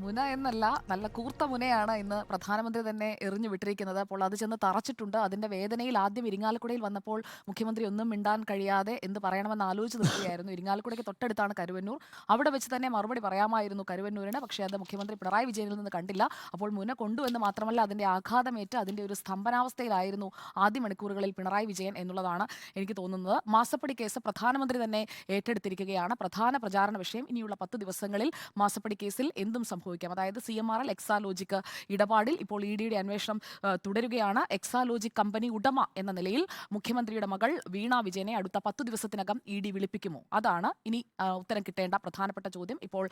മുന എന്നല്ല, നല്ല കൂർത്ത മുനയാണ് ഇന്ന് പ്രധാനമന്ത്രി തന്നെ എറിഞ്ഞു വിട്ടിരിക്കുന്നത്. അപ്പോൾ അത് ചെന്ന് തറച്ചിട്ടുണ്ട്. അതിന്റെ വേദനയിൽ ആദ്യം ഇരിങ്ങാലക്കുടയിൽ വന്നപ്പോൾ മുഖ്യമന്ത്രി ഒന്നും മിണ്ടാൻ കഴിയാതെ എന്ത് പറയണമെന്ന് ആലോചിച്ച് നിൽക്കുകയായിരുന്നു. ഇരിങ്ങാലക്കുടയ്ക്ക് തൊട്ടടുത്താണ് കരുവന്നൂർ. അവിടെ വെച്ച് തന്നെ മറുപടി പറയാമായിരുന്നു കരുവന്നൂരിന്. പക്ഷേ അത് മുഖ്യമന്ത്രി പിണറായി വിജയനിൽ നിന്ന് കണ്ടില്ല. അപ്പോൾ മുന കൊണ്ടു എന്ന് മാത്രമല്ല, അതിന്റെ ആഘാതമേറ്റ് അതിന്റെ ഒരു സ്തംഭനാവസ്ഥയിലായിരുന്നു ആദ്യ മണിക്കൂറുകളിൽ പിണറായി വിജയൻ എന്നുള്ളതാണ് എനിക്ക് തോന്നുന്നത്. മാസപ്പടി കേസ് പ്രധാനമന്ത്രി തന്നെ ഏറ്റെടുത്തിരിക്കുകയാണ്. പ്രധാന പ്രചാരണ വിഷയം ഇനിയുള്ള 10 ദിവസങ്ങളിൽ മാസപ്പടി കേസിൽ എന്തും സംഭവിക്കാം. അതായത് CMRL എക്സാലോജിക് ഇടപാടിൽ ഇപ്പോൾ ED-യുടെ അന്വേഷണം തുടരുകയാണ്. എക്സാലോജിക് കമ്പനി ഉടമ എന്ന നിലയിൽ മുഖ്യമന്ത്രിയുടെ മകൾ വീണ വിജയനെ അടുത്ത 10 ദിവസത്തിനകം ED വിളിപ്പിക്കുമോ? അതാണ് ഇനി ഉത്തരം കിട്ടേണ്ട പ്രധാനപ്പെട്ട ചോദ്യം. ഇപ്പോൾ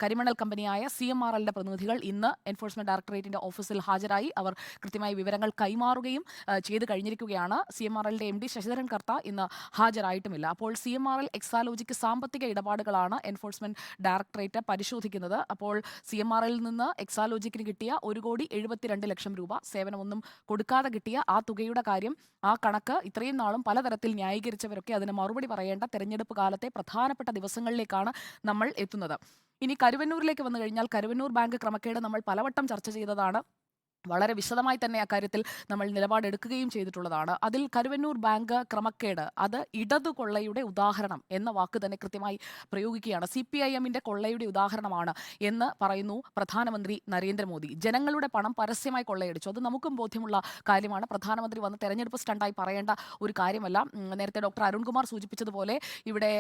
കരിമണൽ കമ്പനിയായ CMRL-ന്റെ പ്രതിനിധികൾ ഇന്ന് എൻഫോഴ്സ്മെന്റ് ഡയറക്ടറേറ്റിന്റെ ഓഫീസിൽ ഹാജരായി. അവർ കൃത്യമായി വിവരങ്ങൾ കൈമാറുകയും ചെയ്ത് കഴിഞ്ഞിരിക്കുകയാണ്. CMRL-ന്റെ MD ശശിധരൻ കർത്ത ഇന്ന് ഹാജരായിട്ടുമില്ല. അപ്പോൾ CMRL എക്സാലോജിക്ക് സാമ്പത്തിക ഇടപാടുകളാണ് എൻഫോഴ്സ്മെന്റ് ഡയറക്ടറേറ്റ് പരിശോധിക്കുന്നത്. അപ്പോൾ CMRL-ൽ നിന്ന് എക്സാലോജിക്കിന് കിട്ടിയ 1,72,00,000 രൂപ സേവനമൊന്നും കൊടുക്കാതെ കിട്ടിയ ആ തുകയുടെ കാര്യം, ആ കണക്ക് ഇത്രയും നാളും പലതരത്തിൽ ന്യായീകരിച്ചവരൊക്കെ അതിന് മറുപടി പറയേണ്ട തെരഞ്ഞെടുപ്പ് കാലത്തെ പ്രധാനപ്പെട്ട ദിവസങ്ങളിലേക്കാണ് നമ്മൾ എത്തുന്നത്. ഇനി കരുവന്നൂരിലേക്ക് വന്നു കഴിഞ്ഞാൽ, കരുവന്നൂർ ബാങ്ക് ക്രമക്കേട് നമ്മൾ പലവട്ടം ചർച്ച ചെയ്തതാണ്. വളരെ വിശദമായി തന്നെ അക്കാര്യത്തിൽ നമ്മൾ നിലപാടെടുക്കുകയും ചെയ്തിട്ടുള്ളതാണ്. അതിൽ കരുവന്നൂർ ബാങ്ക് ക്രമക്കേട് അത് ഇടതു കൊള്ളയുടെ ഉദാഹരണം എന്ന വാക്ക് തന്നെ കൃത്യമായി പ്രയോഗിക്കുകയാണ്. CPIM-ന്റെ കൊള്ളയുടെ ഉദാഹരണമാണ് എന്ന് പറയുന്നു പ്രധാനമന്ത്രി നരേന്ദ്രമോദി. ജനങ്ങളുടെ പണം പരസ്യമായി കൊള്ളയടിച്ചു. അത് നമുക്കും ബോധ്യമുള്ള കാര്യമാണ്. പ്രധാനമന്ത്രി വന്ന് തെരഞ്ഞെടുപ്പ് സ്റ്റണ്ടായി പറയേണ്ട ഒരു കാര്യമല്ല. നേരത്തെ ഡോക്ടർ അരുൺകുമാർ സൂചിപ്പിച്ചതുപോലെ ഇവിടെ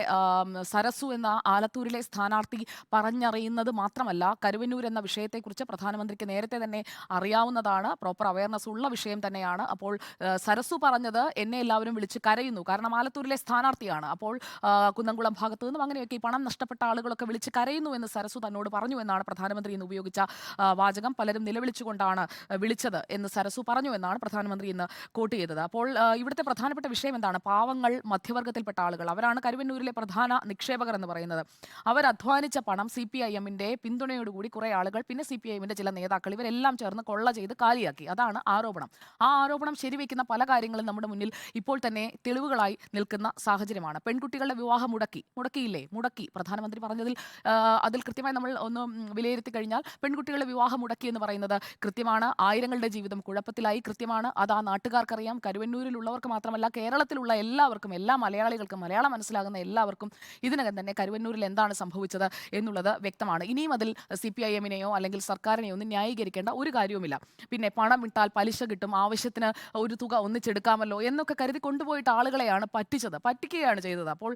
സരസു എന്ന ആലത്തൂരിലെ സ്ഥാനാർത്ഥി പറഞ്ഞറിയുന്നത് മാത്രമല്ല, കരുവന്നൂർ എന്ന വിഷയത്തെക്കുറിച്ച് പ്രധാനമന്ത്രിക്ക് നേരത്തെ തന്നെ അറിയാവുന്നതാണ്. പ്രോപ്പർ അവയർനെസ് ഉള്ള വിഷയം തന്നെയാണ്. അപ്പോൾ സരസു പറഞ്ഞത് എന്നെ എല്ലാവരും വിളിച്ച് കരയുന്നു, കാരണം ആലത്തൂരിലെ സ്ഥാനാർത്ഥിയാണ്. അപ്പോൾ കുന്നംകുളം ഭാഗത്തു നിന്നും അങ്ങനെയൊക്കെ ഈ പണം നഷ്ടപ്പെട്ട ആളുകളൊക്കെ വിളിച്ച് കരയുന്നു എന്ന് സരസു തന്നോട് പറഞ്ഞു എന്നാണ് പ്രധാനമന്ത്രി ഇന്ന് ഉപയോഗിച്ച വാചകം. പലരും നിലവിളിച്ചുകൊണ്ടാണ് വിളിച്ചത് എന്ന് സരസു പറഞ്ഞു എന്നാണ് പ്രധാനമന്ത്രി ഇന്ന് കോട്ട് ചെയ്തത്. അപ്പോൾ ഇവിടുത്തെ പ്രധാനപ്പെട്ട വിഷയം എന്താണ്? പാവങ്ങൾ, മധ്യവർഗത്തിൽപ്പെട്ട ആളുകൾ, അവരാണ് കരുവന്നൂരിലെ പ്രധാന നിക്ഷേപകർ എന്ന് പറയുന്നത്. അവർ അധ്വാനിച്ച പണം CPIM-ന്റെ പിന്തുണയോടുകൂടി കുറേ ആളുകൾ, പിന്നെ CPIM-ന്റെ ചില നേതാക്കൾ, ഇവരെല്ലാം ചേർന്ന് കൊള്ള ചെയ്ത് കാലിയാക്കി. അതാണ് ആരോപണം. ആ ആരോപണം ശരിവെക്കുന്ന പല കാര്യങ്ങളും നമ്മുടെ മുന്നിൽ ഇപ്പോൾ തന്നെ തെളിവുകളായി നിൽക്കുന്ന സാഹചര്യമാണ്. പെൺകുട്ടികളുടെ വിവാഹം മുടക്കിയില്ലേ? മുടക്കി. പ്രധാനമന്ത്രി പറഞ്ഞതിൽ അതിൽ കൃത്യമായി നമ്മൾ ഒന്ന് വിലയിരുത്തി കഴിഞ്ഞാൽ, പെൺകുട്ടികളുടെ വിവാഹം മുടക്കി എന്ന് പറയുന്നത് കൃത്യമാണ്. ആയിരങ്ങളുടെ ജീവിതം കുഴപ്പത്തിലായി, കൃത്യമാണ്. അത് ആ നാട്ടുകാർക്കറിയാം. കരുവന്നൂരിലുള്ളവർക്ക് മാത്രമല്ല, കേരളത്തിലുള്ള എല്ലാവർക്കും, എല്ലാ മലയാളികൾക്കും, മലയാളം മനസ്സിലാകുന്ന എല്ലാവർക്കും ഇതിനകം തന്നെ കരുവന്നൂരിൽ എന്താണ് സംഭവിച്ചത് എന്നുള്ളത് വ്യക്തമാണ്. ഇനിയും അതിൽ CPIM-നെയോ അല്ലെങ്കിൽ സർക്കാരിനെയോ ഒന്നും ന്യായീകരിക്കേണ്ട ഒരു കാര്യവുമില്ല. പിന്നെ പണം ഇട്ടാൽ പലിശ കിട്ടും, ആവശ്യത്തിന് ഒരു തുക ഒന്നിച്ചെടുക്കാമല്ലോ എന്നൊക്കെ കരുതി കൊണ്ടുപോയിട്ട് ആളുകളെയാണ് പറ്റിക്കുകയാണ് ചെയ്തത്. അപ്പോൾ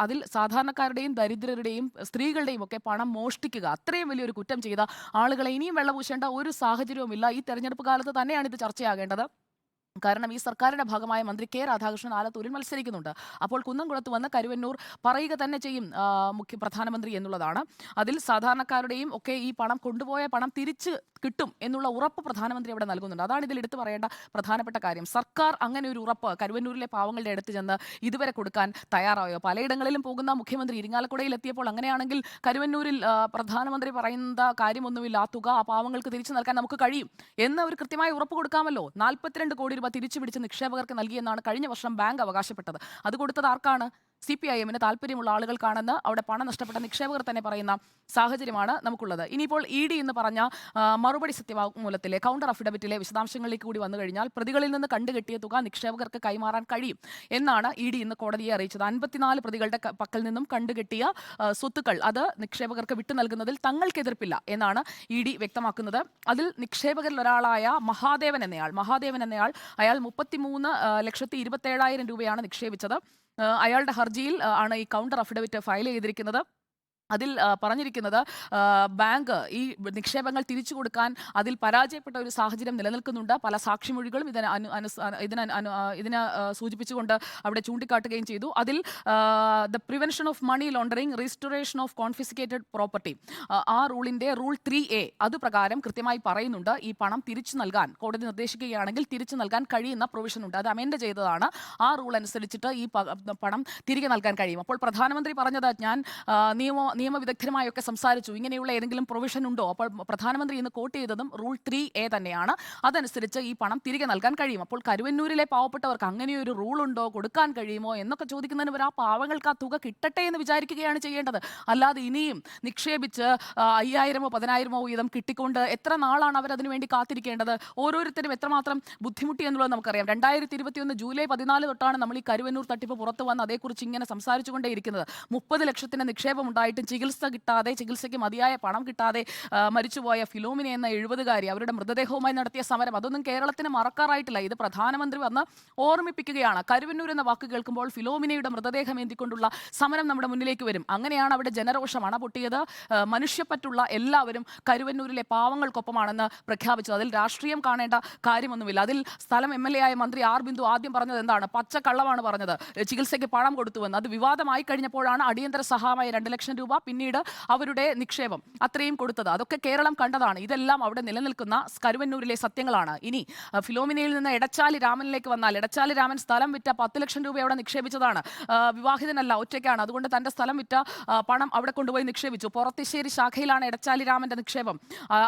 അതിൽ സാധാരണക്കാരുടെയും ദരിദ്രരുടെയും സ്ത്രീകളുടെയും ഒക്കെ പണം മോഷ്ടിക്കുക, അത്രയും വലിയൊരു കുറ്റം ചെയ്ത ആളുകളെ ഇനിയും വെള്ളപൂശേണ്ട ഒരു സാഹചര്യവുമില്ല. ഈ തെരഞ്ഞെടുപ്പ് കാലത്ത് തന്നെയാണ് ഇത് ചർച്ചയാകേണ്ടത്. കാരണം ഈ സർക്കാരിന്റെ ഭാഗമായ മന്ത്രി K രാധാകൃഷ്ണൻ ആലത്തൂരിൽ മത്സരിക്കുന്നുണ്ട്. അപ്പോൾ കുന്നംകുളത്ത് വന്ന് കരുവന്നൂർ പറയുക തന്നെ ചെയ്യും പ്രധാനമന്ത്രി എന്നുള്ളതാണ്. അതിൽ സാധാരണക്കാരുടെയും ഒക്കെ ഈ പണം, കൊണ്ടുപോയ പണം തിരിച്ച് കിട്ടും എന്നുള്ള ഉറപ്പ് പ്രധാനമന്ത്രി അവിടെ നൽകുന്നുണ്ട്. അതാണ് ഇതിൽ എടുത്തു പറയേണ്ട പ്രധാനപ്പെട്ട കാര്യം. സർക്കാർ അങ്ങനെ ഒരു ഉറപ്പ് കരുവന്നൂരിലെ പാവങ്ങളുടെ അടുത്ത് ചെന്ന് ഇതുവരെ കൊടുക്കാൻ തയ്യാറായോ? പലയിടങ്ങളിലും പോകുന്ന മുഖ്യമന്ത്രി ഇരിങ്ങാലക്കുടയിൽ എത്തിയപ്പോൾ അങ്ങനെയാണെങ്കിൽ കരുവന്നൂരിൽ പ്രധാനമന്ത്രി പറയുന്ന കാര്യമൊന്നുമില്ല, ആ തുക ആ പാവങ്ങൾക്ക് തിരിച്ചു നൽകാൻ നമുക്ക് കഴിയും എന്ന് ഒരു കൃത്യമായ ഉറപ്പ് കൊടുക്കാമല്ലോ. 42 കോടി രൂപ തിരിച്ചു പിടിച്ച് നിക്ഷേപകർക്ക് നൽകിയെന്നാണ് കഴിഞ്ഞ വർഷം ബാങ്ക് അവകാശപ്പെട്ടത്. അത് കൊടുത്തത് ആർക്കാണ്? CPIM-ന് താല്പര്യമുള്ള ആളുകൾക്കാണെന്ന് അവിടെ പണം നഷ്ടപ്പെട്ട നിക്ഷേപകർ തന്നെ പറയുന്ന സാഹചര്യമാണ് നമുക്കുള്ളത്. ഇനിയിപ്പോൾ ED എന്ന് പറഞ്ഞ മറുപടി സത്യവാങ്മൂലത്തിലെ കൗണ്ടർ അഫിഡവിറ്റിലെ വിശദാംശങ്ങളിലേക്ക് കൂടി വന്നു കഴിഞ്ഞാൽ, പ്രതികളിൽ നിന്ന് കണ്ടുകെട്ടിയ തുക നിക്ഷേപകർക്ക് കൈമാറാൻ കഴിയും എന്നാണ് ED ഇന്ന് കോടതിയെ അറിയിച്ചത്. 54 പ്രതികളുടെ പക്കൽ നിന്നും കണ്ടുകെട്ടിയ സ്വത്തുക്കൾ അത് നിക്ഷേപകർക്ക് വിട്ടു നൽകുന്നതിൽ തങ്ങൾക്ക് എതിർപ്പില്ല എന്നാണ് ED വ്യക്തമാക്കുന്നത്. അതിൽ നിക്ഷേപകരിൽ ഒരാളായ മഹാദേവൻ എന്നയാൾ അയാൾ 33,27,000 രൂപയാണ് നിക്ഷേപിച്ചത്. അയാളുടെ ഹർജിയിൽ ആണ് ഈ കൗണ്ടർ അഫിഡവിറ്റ് ഫയൽ ചെയ്തിരിക്കുന്നത്. അതിൽ പറഞ്ഞിരിക്കുന്നത്, ബാങ്ക് ഈ നിക്ഷേപങ്ങൾ തിരിച്ചു കൊടുക്കാൻ അതിൽ പരാജയപ്പെട്ട ഒരു സാഹചര്യം നിലനിൽക്കുന്നുണ്ട്. പല സാക്ഷിമൊഴികളും ഇതിനെ സൂചിപ്പിച്ചുകൊണ്ട് അവിടെ ചൂണ്ടിക്കാട്ടുകയും ചെയ്തു. അതിൽ the prevention of money laundering, restoration of confiscated property, ആ റൂളിൻ്റെ റൂൾ 3A അത് പ്രകാരം കൃത്യമായി പറയുന്നുണ്ട്, ഈ പണം തിരിച്ചു നൽകാൻ കോടതി നിർദ്ദേശിക്കുകയാണെങ്കിൽ തിരിച്ചു നൽകാൻ കഴിയുന്ന പ്രൊവിഷൻ ഉണ്ട്. അത് അമെൻഡ് ചെയ്തതാണ്. ആ റൂൾ അനുസരിച്ചിട്ട് ഈ പണം തിരികെ നൽകാൻ കഴിയും. അപ്പോൾ പ്രധാനമന്ത്രി പറഞ്ഞത്, ഞാൻ നിയമവിദഗ്ധരുമായൊക്കെ സംസാരിച്ചു. ഇങ്ങനെയുള്ള ഏതെങ്കിലും പ്രൊവിഷൻ ഉണ്ടോ? അപ്പോൾ പ്രധാനമന്ത്രി ഇന്ന് കോട്ട് ചെയ്തതും റൂൾ 3A തന്നെയാണ്. അതനുസരിച്ച് ഈ പണം തിരികെ നൽകാൻ കഴിയും. അപ്പോൾ കരുവന്നൂരിലെ പാവപ്പെട്ടവർക്ക് അങ്ങനെയൊരു റൂൾ ഉണ്ടോ, കൊടുക്കാൻ കഴിയുമോ എന്നൊക്കെ ചോദിക്കുന്നതിന് ആ പാവങ്ങൾക്ക് ആ തുക കിട്ടട്ടെ എന്ന് വിചാരിക്കുകയാണ് ചെയ്യേണ്ടത്. അല്ലാതെ ഇനിയും നിക്ഷേപിച്ച് 5000-ഓ 10,000-ഓ വീതം കിട്ടിക്കൊണ്ട് എത്ര നാളാണ് അവരതിനു വേണ്ടി കാത്തിരിക്കേണ്ടത്? ഓരോരുത്തരും എത്രമാത്രം ബുദ്ധിമുട്ടി എന്നുള്ളത് നമുക്കറിയാം. 2021 ജൂലൈ 14 തൊട്ടാണ് നമ്മൾ ഈ കരുവന്നൂർ തട്ടിപ്പ് പുറത്തു വന്ന് അതേക്കുറിച്ച് ഇങ്ങനെ സംസാരിച്ചുകൊണ്ടേയിരിക്കുന്നത്. 30 ലക്ഷത്തിന്റെ നിക്ഷേപം ഉണ്ടായിട്ടും ചികിത്സയ്ക്ക് മതിയായ പണം കിട്ടാതെ മരിച്ചുപോയ ഫിലോമിന എന്ന 70-കാരി അവരുടെ മൃതദേഹവുമായി നടത്തിയ സമരം, അതൊന്നും കേരളത്തിന് മറക്കാറായിട്ടില്ല. ഇത് പ്രധാനമന്ത്രി വന്ന് ഓർമ്മിപ്പിക്കുകയാണ്. കരുവന്നൂർ എന്ന വാക്ക് കേൾക്കുമ്പോൾ ഫിലോമിനയുടെ മൃതദേഹം ഏന്തിക്കൊണ്ടുള്ള സമരം നമ്മുടെ മുന്നിലേക്ക് വരും. അങ്ങനെയാണ് അവിടെ ജനരോഷം അണപൊട്ടിയത്. മനുഷ്യപ്പറ്റുള്ള എല്ലാവരും കരുവന്നൂരിലെ പാവങ്ങൾക്കൊപ്പമാണെന്ന് പ്രഖ്യാപിച്ചത്. അതിൽ രാഷ്ട്രീയം കാണേണ്ട കാര്യമൊന്നുമില്ല. അതിൽ സ്ഥലം MLA ആയ മന്ത്രി ആർ ബിന്ദു ആദ്യം പറഞ്ഞത് എന്താണ്? പച്ചക്കള്ളമാണ് പറഞ്ഞത്. ചികിത്സയ്ക്ക് പണം കൊടുത്തുവെന്ന്. അത് വിവാദമായി കഴിഞ്ഞപ്പോഴാണ് അടിയന്തര സഹായമായ 2 ലക്ഷം രൂപ, പിന്നീട് അവരുടെ നിക്ഷേപം അത്രയും കൊടുത്തത്. അതൊക്കെ കേരളം കണ്ടതാണ്. ഇതെല്ലാം അവിടെ നിലനിൽക്കുന്ന കരുവന്നൂരിലെ സത്യങ്ങളാണ്. ഇനി ഫിലോമിനയിൽ നിന്ന് എടച്ചാലി രാമനിലേക്ക് വന്നാൽ, എടച്ചാലി രാമൻ സ്ഥലം വിറ്റ 10 ലക്ഷം രൂപ അവിടെ നിക്ഷേപിച്ചതാണ്. വിവാഹിതനല്ല, ഒറ്റയ്ക്കാണ്. അതുകൊണ്ട് തന്റെ സ്ഥലം വിറ്റ പണം അവിടെ കൊണ്ടുപോയി നിക്ഷേപിച്ചു. പുറത്തിശ്ശേരി ശാഖയിലാണ് എടച്ചാലി രാമന്റെ നിക്ഷേപം.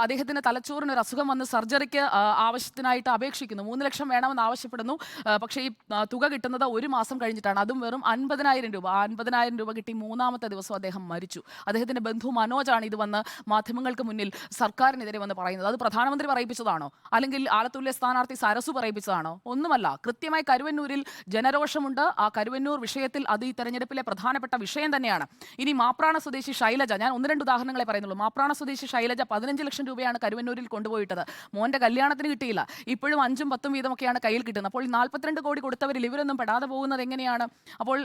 അദ്ദേഹത്തിന് തലച്ചോറിന് ഒരു അസുഖം വന്ന് സർജറിക്ക് ആവശ്യത്തിനായിട്ട് അപേക്ഷിക്കുന്നു. 3 ലക്ഷം വേണമെന്ന് ആവശ്യപ്പെടുന്നു. പക്ഷേ ഈ തുക കിട്ടുന്നത് 1 മാസം കഴിഞ്ഞിട്ടാണ്. അതും വെറും 50,000 രൂപ. 50,000 രൂപ കിട്ടി 3-ാമത്തെ ദിവസം അദ്ദേഹം മരിച്ചു. അദ്ദേഹത്തിന്റെ ബന്ധു മനോജാണ് ഇത് വന്ന് മാധ്യമങ്ങൾക്ക് മുന്നിൽ സർക്കാരിനെതിരെ വന്ന് പറയുന്നത്. അത് പ്രധാനമന്ത്രി പറയിപ്പിച്ചതാണോ? അല്ലെങ്കിൽ ആലത്തൂരിലെ സ്ഥാനാർത്ഥി സരസു പറയിപ്പിച്ചതാണോ? ഒന്നുമല്ല. കൃത്യമായി കരുവന്നൂരിൽ ജനരോഷമുണ്ട്. ആ കരുവന്നൂർ വിഷയത്തിൽ അത് ഈ തെരഞ്ഞെടുപ്പിലെ പ്രധാനപ്പെട്ട വിഷയം തന്നെയാണ്. ഇനി മാപ്രാണ സ്വദേശി ശൈലജ, ഞാൻ 1-2 ഉദാഹരണങ്ങളെ പറയുന്നുള്ളൂ. മാപ്രാണ സ്വദേശി ശൈലജ 15 ലക്ഷം രൂപയാണ് കരുവന്നൂരിൽ കൊണ്ടുപോയിട്ടത്. മോന്റെ കല്യാണത്തിന് കിട്ടിയില്ല. ഇപ്പോഴും 5ഉം 10ഉം വീതമൊക്കെയാണ് കയ്യിൽ കിട്ടുന്നത്. അപ്പോൾ 42 കോടി കൊടുത്തവരിൽ ഇവരൊന്നും പെടാതെ പോകുന്നത് എങ്ങനെയാണ്? അപ്പോൾ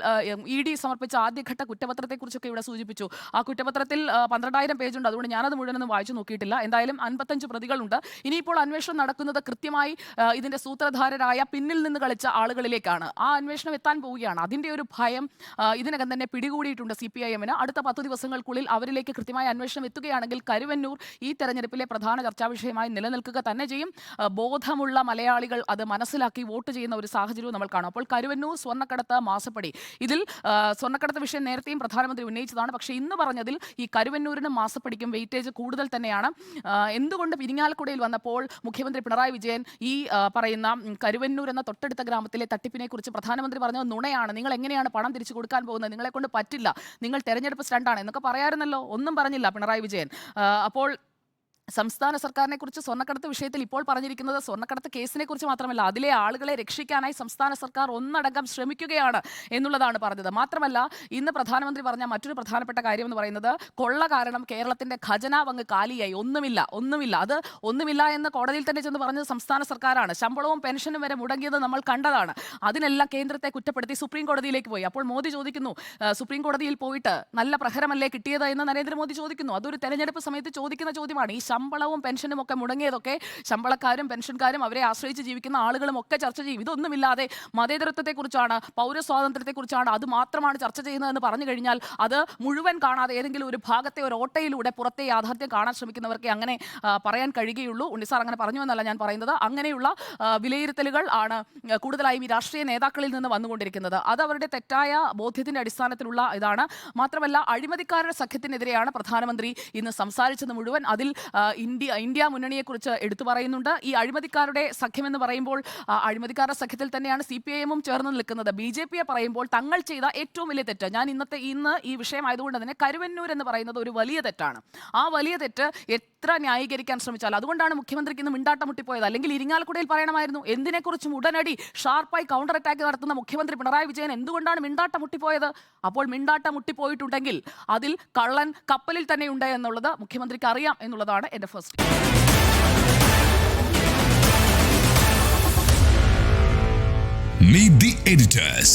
ED സമർപ്പിച്ച ആദ്യഘട്ട കുറ്റപത്രത്തെക്കുറിച്ചൊക്കെ ഇവിടെ സൂചിപ്പിച്ചു. ആ കുറ്റപത്രത്തിൽ 12,000 പേജുണ്ട്. അതുകൊണ്ട് ഞാനത് മുഴുവനൊന്നും വായിച്ചു നോക്കിയിട്ടില്ല. എന്തായാലും 55 പ്രതികളുണ്ട്. ഇനിയിപ്പോൾ അന്വേഷണം നടക്കുന്നത് കൃത്യമായി ഇതിന്റെ സൂത്രധാരരായ പിന്നിൽ നിന്ന് കളിച്ച ആളുകളിലേക്കാണ്. ആ അന്വേഷണം എത്താൻ പോവുകയാണ്. അതിന്റെ ഒരു ഭയം ഇതിനകം തന്നെ പിടികൂടിയിട്ടുണ്ട് CPIM-ന്. അടുത്ത 10 ദിവസങ്ങൾക്കുള്ളിൽ അവരിലേക്ക് കൃത്യമായ അന്വേഷണം എത്തുകയാണെങ്കിൽ കരുവന്നൂർ ഈ തെരഞ്ഞെടുപ്പിലെ പ്രധാന ചർച്ചാ വിഷയമായി നിലനിൽക്കുക തന്നെ ചെയ്യും. ബോധമുള്ള മലയാളികൾ അത് മനസ്സിലാക്കി വോട്ട് ചെയ്യുന്ന ഒരു സാഹചര്യവും നമ്മൾ കാണും. അപ്പോൾ കരുവന്നൂർ സ്വർണ്ണക്കടത്ത് മാസപ്പടി, ഇതിൽ സ്വർണ്ണക്കടത്ത് വിഷയം നേരത്തെയും പ്രധാനമന്ത്രി ഉന്നയിച്ചതാണ്. പക്ഷേ ഇന്ന് പറഞ്ഞതിൽ ഈ കരുവന്നൂരിനും മാസപ്പടിക്കും വെയിറ്റേജ് കൂടുതൽ തന്നെയാണ്. എന്തുകൊണ്ട് ഇരിങ്ങാലക്കുടയിൽ വന്നപ്പോൾ മുഖ്യമന്ത്രി പിണറായി വിജയൻ ഈ പറയുന്ന കരുവന്നൂർ എന്ന തൊട്ടടുത്ത ഗ്രാമത്തിലെ തട്ടിപ്പിനെ കുറിച്ച് പ്രധാനമന്ത്രി പറഞ്ഞത് നുണയാണ്, നിങ്ങൾ എങ്ങനെയാണ് പണം തിരിച്ചു കൊടുക്കാൻ പോകുന്നത്, നിങ്ങളെ കൊണ്ട് പറ്റില്ല, നിങ്ങൾ തെരഞ്ഞെടുപ്പ് സ്റ്റണ്ടാണ് എന്നൊക്കെ പറയാറുന്നല്ലോ. ഒന്നും പറഞ്ഞില്ല പിണറായി വിജയൻ. അപ്പോൾ സംസ്ഥാന സർക്കാരിനെ കുറിച്ച് സ്വർണ്ണക്കടത്ത് വിഷയത്തിൽ ഇപ്പോൾ പറഞ്ഞിരിക്കുന്നത് സ്വർണ്ണക്കടത്ത് കേസിനെ കുറിച്ച് മാത്രമല്ല, അതിലെ ആളുകളെ രക്ഷിക്കാനായി സംസ്ഥാന സർക്കാർ ഒന്നടങ്കം ശ്രമിക്കുകയാണ് എന്നുള്ളതാണ് പറഞ്ഞത്. മാത്രമല്ല ഇന്ന് പ്രധാനമന്ത്രി പറഞ്ഞ മറ്റൊരു പ്രധാനപ്പെട്ട കാര്യം എന്ന് പറയുന്നത് കൊള്ള കാരണം കേരളത്തിന്റെ ഖജനാവ് അങ്ങ് കാലിയായി, ഒന്നുമില്ല. അത് ഒന്നുമില്ല എന്ന് കോടതിയിൽ തന്നെ ചെന്ന് പറഞ്ഞത് സംസ്ഥാന സർക്കാരാണ്. ശമ്പളവും പെൻഷനും വരെ മുടങ്ങിയത് നമ്മൾ കണ്ടതാണ്. അതിനെല്ലാം കേന്ദ്രത്തെ കുറ്റപ്പെടുത്തി സുപ്രീം കോടതിയിലേക്ക് പോയി. അപ്പോൾ മോദി ചോദിക്കുന്നു, സുപ്രീം കോടതിയിൽ പോയിട്ട് നല്ല പ്രഹരമല്ലേ കിട്ടിയത് എന്ന് നരേന്ദ്രമോദി ചോദിക്കുന്നു. അതൊരു തെരഞ്ഞെടുപ്പ് സമയത്ത് ചോദിക്കുന്ന ചോദ്യമാണ്. ഈ ശമ്പളവും പെൻഷനും ഒക്കെ മുടങ്ങിയതൊക്കെ ശമ്പളക്കാരും പെൻഷൻകാരും അവരെ ആശ്രയിച്ച് ജീവിക്കുന്ന ആളുകളും ഒക്കെ ചർച്ച ചെയ്യും. ഇതൊന്നുമില്ലാതെ മതേതരത്വത്തെക്കുറിച്ചാണ്, പൗരസ്വാതന്ത്ര്യത്തെക്കുറിച്ചാണ്, അത് മാത്രമാണ് ചർച്ച ചെയ്യുന്നതെന്ന് പറഞ്ഞു കഴിഞ്ഞാൽ അത് മുഴുവൻ കാണാതെ ഏതെങ്കിലും ഒരു ഭാഗത്തെ ഒരു ഓട്ടയിലൂടെ പുറത്തെ യാഥാർത്ഥ്യം കാണാൻ ശ്രമിക്കുന്നവർക്ക് അങ്ങനെ പറയാൻ കഴിയുകയുള്ളൂ. ഉണ്ണിസാർ അങ്ങനെ പറഞ്ഞു എന്നല്ല ഞാൻ പറയുന്നത്. അങ്ങനെയുള്ള വിലയിരുത്തലുകൾ ആണ് കൂടുതലായും ഈ രാഷ്ട്രീയ നേതാക്കളിൽ നിന്ന് വന്നുകൊണ്ടിരിക്കുന്നത്. അത് അവരുടെ തെറ്റായ ബോധ്യത്തിന്റെ അടിസ്ഥാനത്തിലുള്ള ഇതാണ്. മാത്രമല്ല അഴിമതിക്കാരുടെ സഖ്യത്തിനെതിരെയാണ് പ്രധാനമന്ത്രി ഇന്ന് സംസാരിച്ചത് മുഴുവൻ. അതിൽ ഇന്ത്യ മുന്നണിയെക്കുറിച്ച് എടുത്തു പറയുന്നുണ്ട്. ഈ അഴിമതിക്കാരുടെ സഖ്യമെന്ന് പറയുമ്പോൾ അഴിമതിക്കാരുടെ സഖ്യത്തിൽ തന്നെയാണ് CPIM-ഉം ചേർന്ന് നിൽക്കുന്നത്. BJP-യെ പറയുമ്പോൾ തങ്ങൾ ചെയ്ത ഏറ്റവും വലിയ തെറ്റ്, ഞാൻ ഇന്ന് ഈ വിഷയമായതുകൊണ്ട് തന്നെ കരുവന്നൂർ എന്ന് പറയുന്നത് ഒരു വലിയ തെറ്റാണ്. ആ വലിയ തെറ്റ് എത്ര ന്യായീകരിക്കാൻ ശ്രമിച്ചാൽ, അതുകൊണ്ടാണ് മുഖ്യമന്ത്രിക്ക് ഇന്ന് മിണ്ടാട്ടം മുട്ടിപ്പോയത്. അല്ലെങ്കിൽ ഇരിങ്ങാലക്കുടയിൽ പറയണമായിരുന്നു. എന്തിനെക്കുറിച്ചും ഉടനടി ഷാർപ്പായി കൗണ്ടർ അറ്റാക്ക് നടത്തുന്ന മുഖ്യമന്ത്രി പിണറായി വിജയൻ എന്തുകൊണ്ടാണ് മിണ്ടാട്ടം മുട്ടിപ്പോയത്? അപ്പോൾ മിണ്ടാട്ടം മുട്ടിപ്പോയിട്ടുണ്ടെങ്കിൽ അതിൽ കള്ളൻ കപ്പലിൽ തന്നെ ഉണ്ട് എന്നുള്ളത് മുഖ്യമന്ത്രിക്ക് അറിയാം എന്നുള്ളതാണ് എൻ്റെ ഫസ്റ്റ്. Meet the editors.